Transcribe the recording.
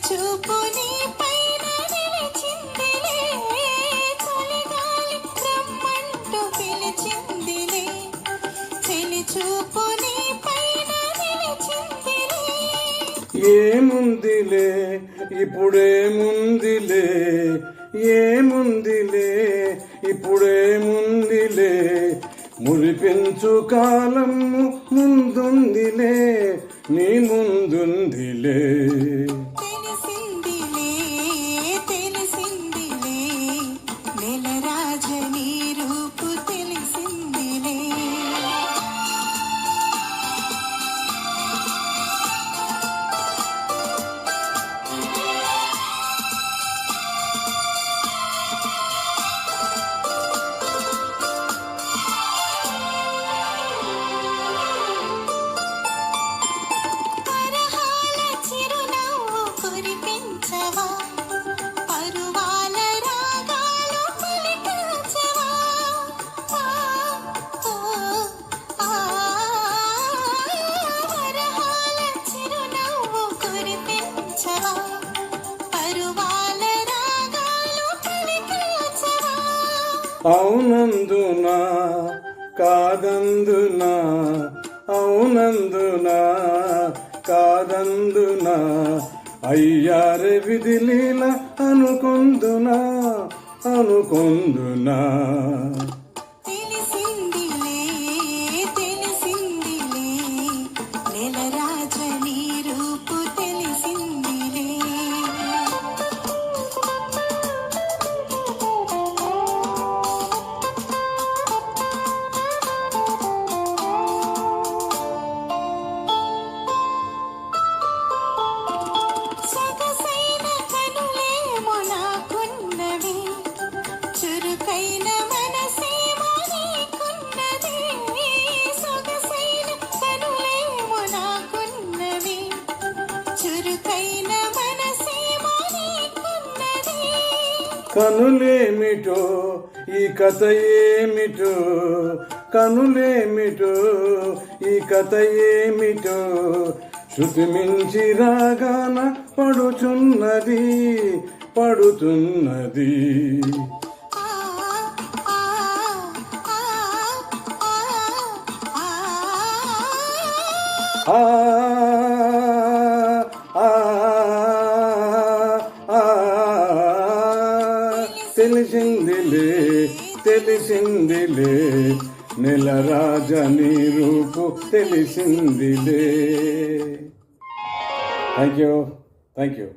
చూపు నీ పైన నిలిచిందిలే, చలిగాలి రమ్మంటూ పిలిచిందిలే, చెలి చూపు నీ పైన నిలిచిందిలే. ఏముందిలే ఇప్పుడేముందిలే, ఏముందిలే ఇప్పుడేముందిలే, మురిపెంచు కాలము ముందుందిలే, నీ ముందుందిలే. అవునందునా కాదందునా, అవునందునా కాదందునా, అయ్యారే విధిలీల అనుకొందునా, అనుకొందునా. కనులేమిటో ఈ కథ ఏమిటో, కనులేమిటో ఈ కథ ఏమిటో, శృతి మించి రాగాన పడుచున్నది, పడుతున్నది. ఆ తెలిసిందిలే, తెలిసిందిలే, నెలరాజ నీ రూపు తెలిసిందిలే. Thank you.